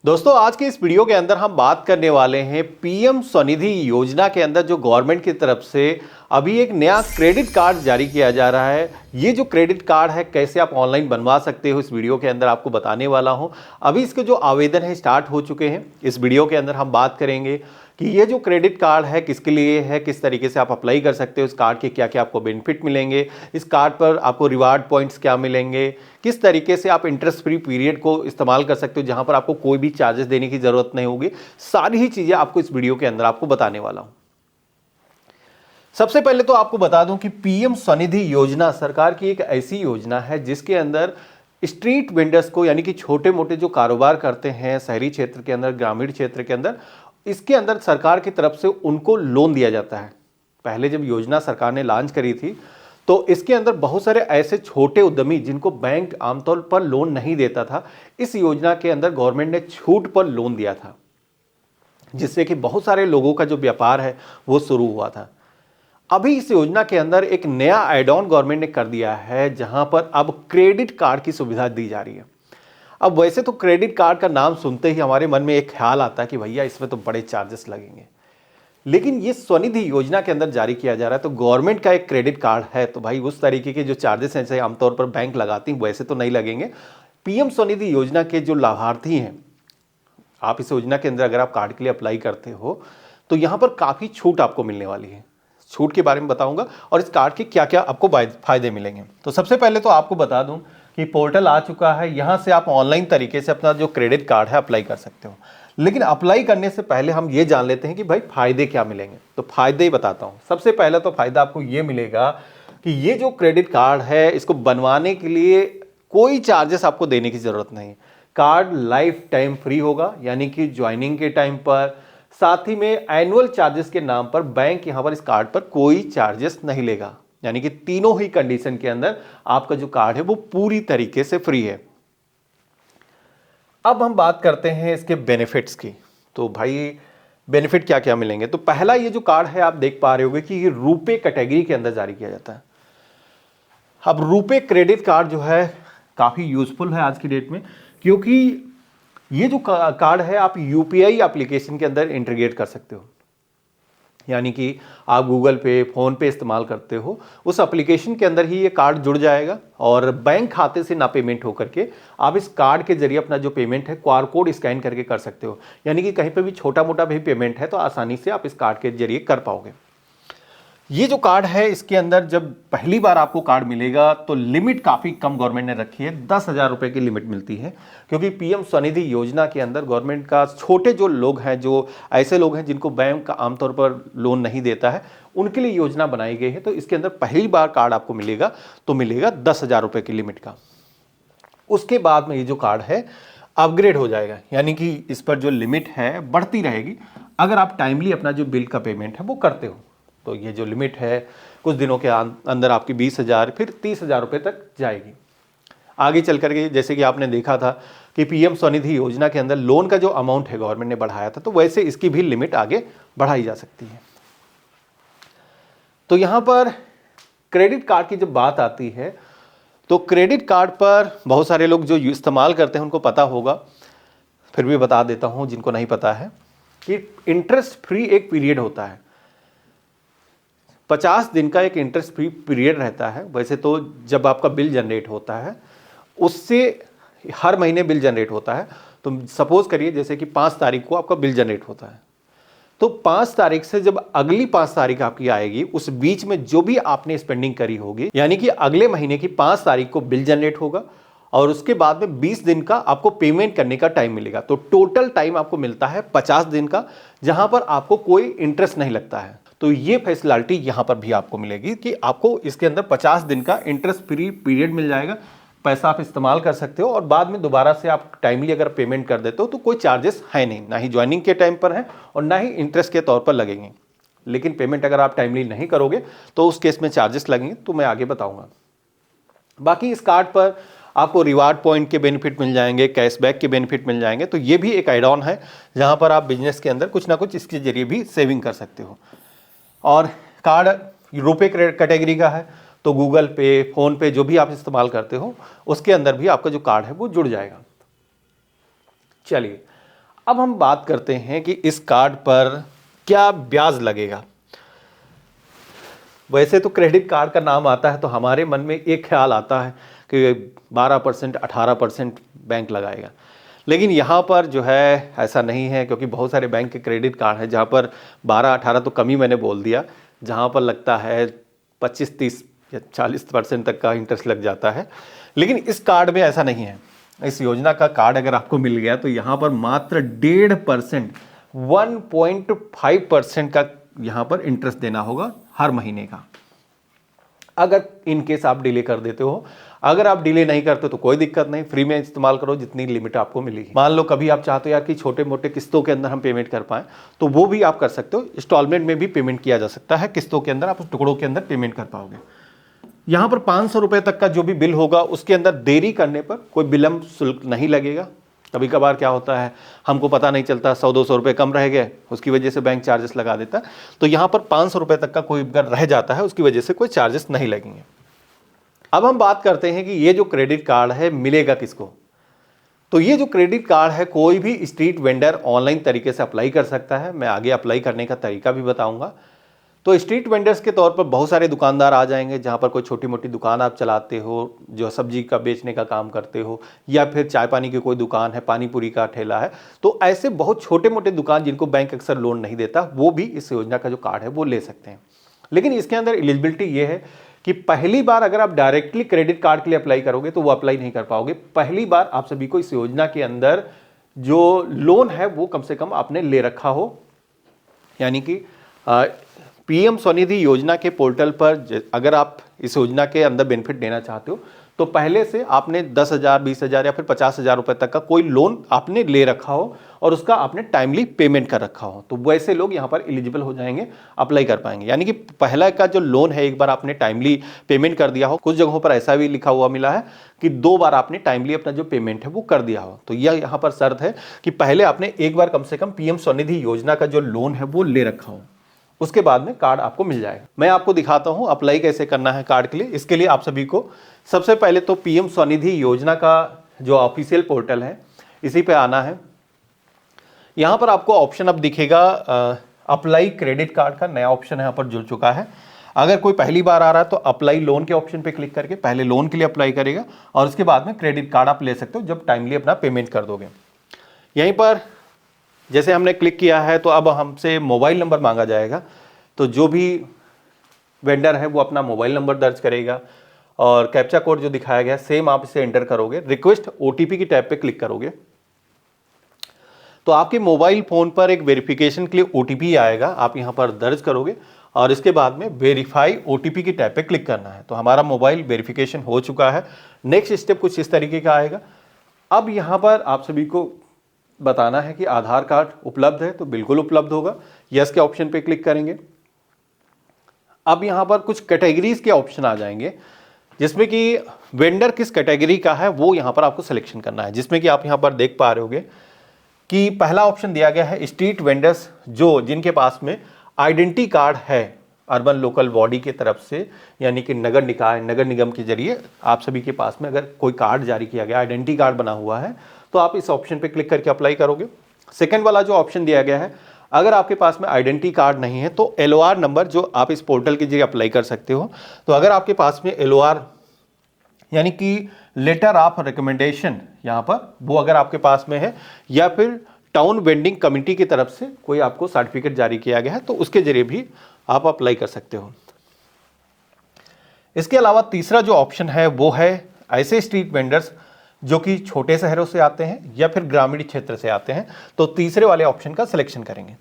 दोस्तों आज के इस वीडियो के अंदर हम बात करने वाले हैं पीएम स्वनिधि योजना के अंदर जो गवर्नमेंट की तरफ से अभी एक नया क्रेडिट कार्ड जारी किया जा रहा है। ये जो क्रेडिट कार्ड है कैसे आप ऑनलाइन बनवा सकते हो, इस वीडियो के अंदर आपको बताने वाला हूं। अभी इसके जो आवेदन है स्टार्ट हो चुके हैं। इस वीडियो के अंदर हम बात करेंगे कि ये जो क्रेडिट कार्ड है किसके लिए है, किस तरीके से आप अप्लाई कर सकते हो, इस कार्ड के क्या क्या आपको बेनिफिट मिलेंगे, इस कार्ड पर आपको रिवार्ड पॉइंट्स क्या मिलेंगे, किस तरीके से आप इंटरेस्ट फ्री पीरियड को इस्तेमाल कर सकते हो जहां पर आपको कोई भी चार्जेस देने की जरूरत नहीं होगी। सारी ही चीजें आपको इस वीडियो के अंदर आपको बताने वाला हूं। सबसे पहले तो आपको बता दूं कि पीएम स्वनिधि योजना सरकार की एक ऐसी योजना है जिसके अंदर स्ट्रीट वेंडर्स को, यानी कि छोटे मोटे जो कारोबार करते हैं शहरी क्षेत्र के अंदर, ग्रामीण क्षेत्र के अंदर, इसके अंदर सरकार की तरफ से उनको लोन दिया जाता है। पहले जब योजना सरकार ने लॉन्च करी थी तो इसके अंदर बहुत सारे ऐसे छोटे उद्यमी जिनको बैंक आमतौर पर लोन नहीं देता था, इस योजना के अंदर गवर्नमेंट ने छूट पर लोन दिया था, जिससे कि बहुत सारे लोगों का जो व्यापार है वो शुरू हुआ था। अभी इस योजना के अंदर एक नया एड ऑन गवर्नमेंट ने कर दिया है जहां पर अब क्रेडिट कार्ड की सुविधा दी जा रही है। अब वैसे तो क्रेडिट कार्ड का नाम सुनते ही हमारे मन में एक ख्याल आता है कि भैया इसमें तो बड़े चार्जेस लगेंगे, लेकिन ये स्वनिधि योजना के अंदर जारी किया जा रहा है तो गवर्नमेंट का एक क्रेडिट कार्ड है तो भाई उस तरीके के जो चार्जेस हैं जैसे आमतौर पर बैंक लगाती हैं वैसे तो नहीं लगेंगे। पीएम स्वनिधि योजना के जो लाभार्थी हैं, आप इस योजना के अंदर अगर आप कार्ड के लिए अप्लाई करते हो तो यहां पर काफ़ी छूट आपको मिलने वाली है। छूट के बारे में बताऊंगा और इस कार्ड के क्या क्या आपको फायदे मिलेंगे। तो सबसे पहले तो आपको बता दूं कि पोर्टल आ चुका है, यहां से आप ऑनलाइन तरीके से अपना जो क्रेडिट कार्ड है अप्लाई कर सकते हो। लेकिन अप्लाई करने से पहले हम ये जान लेते हैं कि भाई फायदे क्या मिलेंगे। तो फायदे ही बताता हूं। सबसे पहले तो फायदा आपको ये मिलेगा कि ये जो क्रेडिट कार्ड है इसको बनवाने के लिए कोई चार्जेस आपको देने की जरूरत नहीं। कार्ड लाइफ टाइम फ्री होगा, यानी कि ज्वाइनिंग के टाइम पर, साथ ही में एनुअल चार्जेस के नाम पर बैंक यहां पर इस कार्ड पर कोई चार्जेस नहीं लेगा, यानी कि तीनों ही कंडीशन के अंदर आपका जो कार्ड है वो पूरी तरीके से फ्री है। अब हम बात करते हैं इसके बेनिफिट्स की। तो भाई बेनिफिट क्या क्या मिलेंगे। तो पहला ये जो कार्ड है आप देख पा रहे होंगे कि ये रुपे कैटेगरी के अंदर जारी किया जाता है। अब रुपे क्रेडिट कार्ड जो है काफी यूजफुल है आज की डेट में, क्योंकि ये जो कार्ड है आप यूपीआई एप्लीकेशन के अंदर इंटीग्रेट कर सकते हो, यानी कि आप गूगल पे, फोन पे इस्तेमाल करते हो, उस एप्लीकेशन के अंदर ही ये कार्ड जुड़ जाएगा और बैंक खाते से ना पेमेंट होकर के आप इस कार्ड के जरिए अपना जो पेमेंट है क्यूआर कोड स्कैन करके कर सकते हो। यानी कि कहीं पे भी छोटा मोटा भी पेमेंट है तो आसानी से आप इस कार्ड के जरिए कर पाओगे। ये जो कार्ड है इसके अंदर जब पहली बार आपको कार्ड मिलेगा तो लिमिट काफ़ी कम गवर्नमेंट ने रखी है, 10,000 रुपये की लिमिट मिलती है। क्योंकि पीएम स्वनिधि योजना के अंदर गवर्नमेंट का छोटे जो लोग हैं, जो ऐसे लोग हैं जिनको बैंक का आमतौर पर लोन नहीं देता है, उनके लिए योजना बनाई गई है। तो इसके अंदर पहली बार कार्ड आपको मिलेगा तो मिलेगा 10,000 रुपये की लिमिट का। उसके बाद में ये जो कार्ड है अपग्रेड हो जाएगा, यानी कि इस पर जो लिमिट है बढ़ती रहेगी अगर आप टाइमली अपना जो बिल का पेमेंट है वो करते हो। तो ये जो लिमिट है कुछ दिनों के अंदर आपकी 20,000 फिर 30,000 रुपये तक जाएगी। आगे चल करके जैसे कि आपने देखा था कि पीएम स्वनिधि योजना के अंदर लोन का जो अमाउंट है गवर्नमेंट ने बढ़ाया था, तो वैसे इसकी भी लिमिट आगे बढ़ाई जा सकती है। तो यहाँ पर क्रेडिट कार्ड की जब बात आती है तो क्रेडिट कार्ड पर बहुत सारे लोग जो इस्तेमाल करते हैं उनको पता होगा, फिर भी बता देता हूँ जिनको नहीं पता है कि इंटरेस्ट फ्री एक पीरियड होता है। 50 दिन का एक इंटरेस्ट फ्री पीरियड रहता है। वैसे तो जब आपका बिल जनरेट होता है उससे हर महीने बिल जनरेट होता है। तो सपोज करिए जैसे कि 5 तारीख को आपका बिल जनरेट होता है, तो 5 तारीख से जब अगली 5 तारीख आपकी आएगी उस बीच में जो भी आपने स्पेंडिंग करी होगी, यानी कि अगले महीने की 5 तारीख को बिल जनरेट होगा और उसके बाद में 20 दिन का आपको पेमेंट करने का टाइम मिलेगा। तो टोटल टाइम आपको मिलता है 50 दिन का, जहां पर आपको कोई इंटरेस्ट नहीं लगता है। तो ये फैसिलिटी यहां पर भी आपको मिलेगी कि आपको इसके अंदर 50 दिन का इंटरेस्ट फ्री पीरियड मिल जाएगा। पैसा आप इस्तेमाल कर सकते हो और बाद में दोबारा से आप टाइमली अगर पेमेंट कर देते हो तो कोई चार्जेस है नहीं, ना ही ज्वाइनिंग के टाइम पर है और ना ही इंटरेस्ट के तौर पर लगेंगे। लेकिन पेमेंट अगर आप टाइमली नहीं करोगे तो उस केस में चार्जेस लगेंगे, तो मैं आगे बताऊंगा। बाकी इस कार्ड पर आपको रिवार्ड पॉइंट के बेनिफिट मिल जाएंगे, कैशबैक के बेनिफिट मिल जाएंगे। तो ये भी एक एड ऑन है जहां पर आप बिजनेस के अंदर कुछ ना कुछ इसके जरिए भी सेविंग कर सकते हो। और कार्ड रुपे कैटेगरी का है तो गूगल पे, फोन पे जो भी आप इस्तेमाल करते हो उसके अंदर भी आपका जो कार्ड है वो जुड़ जाएगा। चलिए अब हम बात करते हैं कि इस कार्ड पर क्या ब्याज लगेगा। वैसे तो क्रेडिट कार्ड का नाम आता है तो हमारे मन में एक ख्याल आता है कि 12% 18% बैंक लगाएगा, लेकिन यहाँ पर जो है ऐसा नहीं है, क्योंकि बहुत सारे बैंक के क्रेडिट कार्ड हैं जहाँ पर 12-18 तो कम ही मैंने बोल दिया, जहाँ पर लगता है 25-30 या 40% तक का इंटरेस्ट लग जाता है। लेकिन इस कार्ड में ऐसा नहीं है। इस योजना का कार्ड अगर आपको मिल गया तो यहाँ पर मात्र 1.5% 1.5% का यहाँ पर इंटरेस्ट देना होगा हर महीने का, अगर इनकेस आप डिले कर देते हो। अगर आप डिले नहीं करते तो कोई दिक्कत नहीं, फ्री में इस्तेमाल करो जितनी लिमिट आपको मिलेगी। मान लो कभी आप चाहते हो यार कि छोटे मोटे किस्तों के अंदर हम पेमेंट कर पाएं, तो वो भी आप कर सकते हो। इंस्टॉलमेंट में भी पेमेंट किया जा सकता है, किस्तों के अंदर आप उस टुकड़ों के अंदर पेमेंट कर पाओगे। यहाँ पर 500 रुपये तक का जो भी बिल होगा उसके अंदर देरी करने पर कोई विलंब शुल्क नहीं लगेगा। कभी कभार क्या होता है, हमको पता नहीं चलता, 100-200 रुपये कम रह गए, उसकी वजह से बैंक चार्जेस लगा देता है। तो यहाँ पर 500 रुपये तक का कोई अगर रह जाता है उसकी वजह से कोई चार्जेस नहीं लगेंगे। अब हम बात करते हैं कि ये जो क्रेडिट कार्ड है मिलेगा किसको। तो ये जो क्रेडिट कार्ड है कोई भी स्ट्रीट वेंडर ऑनलाइन तरीके से अप्लाई कर सकता है। मैं आगे अप्लाई करने का तरीका भी बताऊंगा। तो स्ट्रीट वेंडर्स के तौर पर बहुत सारे दुकानदार आ जाएंगे, जहां पर कोई छोटी मोटी दुकान आप चलाते हो, जो सब्जी का बेचने का काम करते हो, या फिर चाय पानी की कोई दुकान है, पानी पूरी का ठेला है। तो ऐसे बहुत छोटे मोटे दुकान जिनको बैंक अक्सर लोन नहीं देता, वो भी इस योजना का जो कार्ड है वो ले सकते हैं। लेकिन इसके अंदर एलिजिबिलिटी ये है कि पहली बार अगर आप डायरेक्टली क्रेडिट कार्ड के लिए अप्लाई करोगे तो वो अप्लाई नहीं कर पाओगे। पहली बार आप सभी को इस योजना के अंदर जो लोन है वो कम से कम आपने ले रखा हो, यानी कि पीएम स्वनिधि योजना के पोर्टल पर अगर आप इस योजना के अंदर बेनिफिट लेना चाहते हो तो पहले से आपने 10,000, 20,000 या फिर 50,000 रुपए तक का कोई लोन आपने ले रखा हो और उसका आपने टाइमली पेमेंट कर रखा हो, तो वैसे लोग यहाँ पर एलिजिबल हो जाएंगे, अप्लाई कर पाएंगे। यानी कि पहला का जो लोन है एक बार आपने टाइमली पेमेंट कर दिया हो। कुछ जगहों पर ऐसा भी लिखा हुआ मिला है कि 2 बार आपने टाइमली अपना जो पेमेंट है वो कर दिया हो। तो यह यहाँ पर शर्त है कि पहले आपने एक बार कम से कम पीएम स्वनिधि योजना का जो लोन है वो ले रखा हो, उसके बाद में कार्ड आपको मिल जाएगा। मैं आपको दिखाता हूं अप्लाई कैसे करना है कार्ड के लिए। इसके लिए आप सभी को सबसे पहले तो पीएम स्वनिधि योजना का जो ऑफिशियल पोर्टल है इसी पे आना है। यहां पर आपको ऑप्शन अब दिखेगा अप्लाई क्रेडिट कार्ड का नया ऑप्शन यहाँ पर जुड़ चुका है। अगर कोई पहली बार आ रहा है तो अप्लाई लोन के ऑप्शन पे क्लिक करके पहले लोन के लिए अप्लाई करेगा और उसके बाद में क्रेडिट कार्ड आप ले सकते हो जब टाइमली अपना पेमेंट कर दोगे। यहीं पर जैसे हमने क्लिक किया है तो अब हमसे मोबाइल नंबर मांगा जाएगा। तो जो भी वेंडर है वो अपना मोबाइल नंबर दर्ज करेगा और कैप्चा कोड जो दिखाया गया सेम आप इसे एंटर करोगे। रिक्वेस्ट ओटीपी की टैब पे क्लिक करोगे तो आपके मोबाइल फोन पर एक वेरिफिकेशन के लिए ओटीपी आएगा, आप यहाँ पर दर्ज करोगे और इसके बाद में वेरीफाई ओटीपी की टैब पे क्लिक करना है। तो हमारा मोबाइल वेरिफिकेशन हो चुका है। नेक्स्ट स्टेप कुछ इस तरीके का आएगा। अब यहाँ पर आप सभी को बताना है कि आधार कार्ड उपलब्ध है, तो बिल्कुल उपलब्ध होगा। यस के ऑप्शन पे क्लिक करेंगे। अब यहाँ पर कुछ कैटेगरीज के ऑप्शन आ जाएंगे जिसमें कि वेंडर किस कैटेगरी का है वो यहाँ पर आपको सिलेक्शन करना है। जिसमें कि आप यहाँ पर देख पा रहे होगे कि पहला ऑप्शन दिया गया है स्ट्रीट वेंडर्स, जो जिनके पास में आइडेंटिटी कार्ड है अर्बन लोकल बॉडी की तरफ से, यानी कि नगर निकाय नगर निगम के जरिए आप सभी के पास में अगर कोई कार्ड जारी किया गया, आइडेंटिटी कार्ड बना हुआ है, तो आप इस ऑप्शन पे क्लिक करके अप्लाई करोगे। सेकंड वाला जो ऑप्शन दिया गया है, अगर आपके पास में आइडेंटिटी कार्ड नहीं है तो एलओआर नंबर जो आप इस पोर्टल के जरिए अप्लाई कर सकते हो। तो अगर आपके पास में एलओआर यानी कि लेटर ऑफ रिकमेंडेशन यहाँ पर वो अगर आपके पास में है, या फिर टाउन वेंडिंग कमेटी की तरफ से कोई आपको सर्टिफिकेट जारी किया गया है, तो उसके जरिए भी आप अप्लाई कर सकते हो। इसके अलावा तीसरा जो ऑप्शन है वो है ऐसे स्ट्रीट वेंडर्स जो कि छोटे शहरों से आते हैं या फिर ग्रामीण क्षेत्र से आते हैं, तो तीसरे वाले ऑप्शन का सिलेक्शन करेंगे।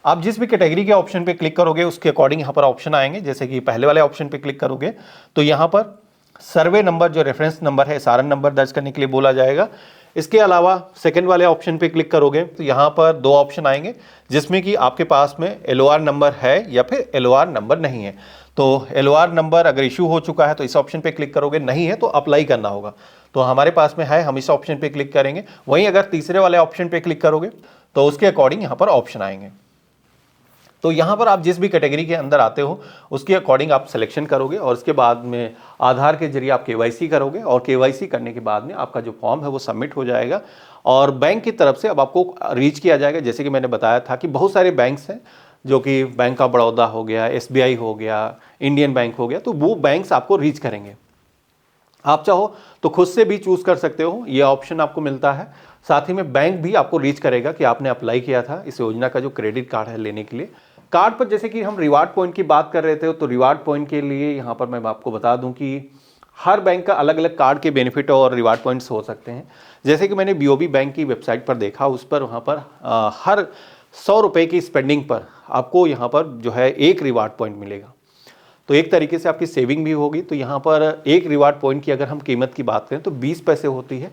आप जिस भी कैटेगरी के ऑप्शन पे क्लिक करोगे उसके अकॉर्डिंग यहाँ पर ऑप्शन आएंगे। जैसे कि पहले वाले ऑप्शन पे क्लिक करोगे तो यहाँ पर सर्वे नंबर जो रेफरेंस नंबर है, SRN नंबर दर्ज करने के लिए बोला जाएगा। इसके अलावा सेकंड वाले ऑप्शन पे क्लिक करोगे तो यहाँ पर 2 ऑप्शन आएंगे जिसमें कि आपके पास में एलओआर नंबर है या फिर एलओआर नंबर नहीं है। तो एलओआर नंबर अगर इशू हो चुका है तो इस ऑप्शन पे क्लिक करोगे, नहीं है तो अप्लाई करना होगा। तो हमारे पास में है, हम इस ऑप्शन पे क्लिक करेंगे। वहीं अगर तीसरे वाले ऑप्शन पे क्लिक करोगे तो उसके अकॉर्डिंग यहाँ पर ऑप्शन आएंगे। तो यहाँ पर आप जिस भी कैटेगरी के अंदर आते हो उसके अकॉर्डिंग आप सिलेक्शन करोगे और उसके बाद में आधार के जरिए आप केवाईसी करोगे और केवाईसी करने के बाद में आपका जो फॉर्म है वो सबमिट हो जाएगा और बैंक की तरफ से अब आपको रीच किया जाएगा। जैसे कि मैंने बताया था कि बहुत सारे बैंक्स हैं जो कि बैंक ऑफ बड़ौदा हो गया, SBI हो गया, इंडियन बैंक हो गया, तो वो बैंक्स आपको रीच करेंगे। आप चाहो तो खुद से भी चूज कर सकते हो, ये ऑप्शन आपको मिलता है। साथ ही में बैंक भी आपको रीच करेगा कि आपने अप्लाई किया था इस योजना का जो क्रेडिट कार्ड है लेने के लिए। कार्ड पर जैसे कि हम रिवार्ड पॉइंट की बात कर रहे थे, तो रिवार्ड पॉइंट के लिए यहाँ पर मैं आपको बता दूं कि हर बैंक का अलग अलग कार्ड के बेनिफिट और रिवार्ड पॉइंट्स हो सकते हैं। जैसे कि मैंने BOB बैंक की वेबसाइट पर देखा, उस पर वहाँ पर हर 100 रुपये की स्पेंडिंग पर आपको यहाँ पर जो है 1 रिवार्ड पॉइंट मिलेगा। तो एक तरीके से आपकी सेविंग भी होगी। तो यहाँ पर एक रिवार्ड पॉइंट की अगर हम कीमत की बात करें तो 20 पैसे होती है।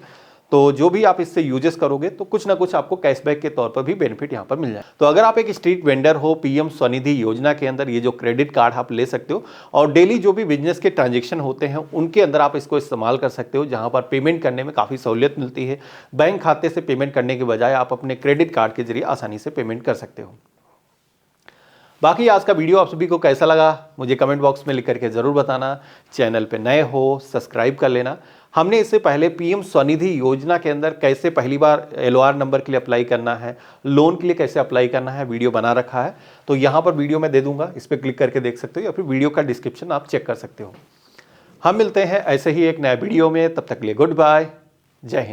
तो जो भी आप इससे यूजेस करोगे तो कुछ ना कुछ आपको कैशबैक के तौर पर भी बेनिफिट यहाँ पर मिल जाए। तो अगर आप एक स्ट्रीट वेंडर हो, PM स्वनिधि योजना के अंदर ये जो क्रेडिट कार्ड आप ले सकते हो और डेली जो भी बिजनेस के ट्रांजेक्शन होते हैं उनके अंदर आप इसको इस्तेमाल कर सकते हो, जहाँ पर पेमेंट करने में काफ़ी सहूलियत मिलती है। बैंक खाते से पेमेंट करने के बजाय आप अपने क्रेडिट कार्ड के जरिए आसानी से पेमेंट कर सकते हो। बाकी आज का वीडियो आप सभी को कैसा लगा मुझे कमेंट बॉक्स में लिख करके ज़रूर बताना। चैनल पे नए हो सब्सक्राइब कर लेना। हमने इससे पहले PM स्वनिधि योजना के अंदर कैसे पहली बार LOR नंबर के लिए अप्लाई करना है, लोन के लिए कैसे अप्लाई करना है, वीडियो बना रखा है। तो यहाँ पर वीडियो मैं दे दूंगा, इस पर क्लिक करके देख सकते हो या फिर वीडियो का डिस्क्रिप्शन आप चेक कर सकते हो। हम मिलते हैं ऐसे ही एक नया वीडियो में, तब तक के लिए गुड बाय, जय हिंद।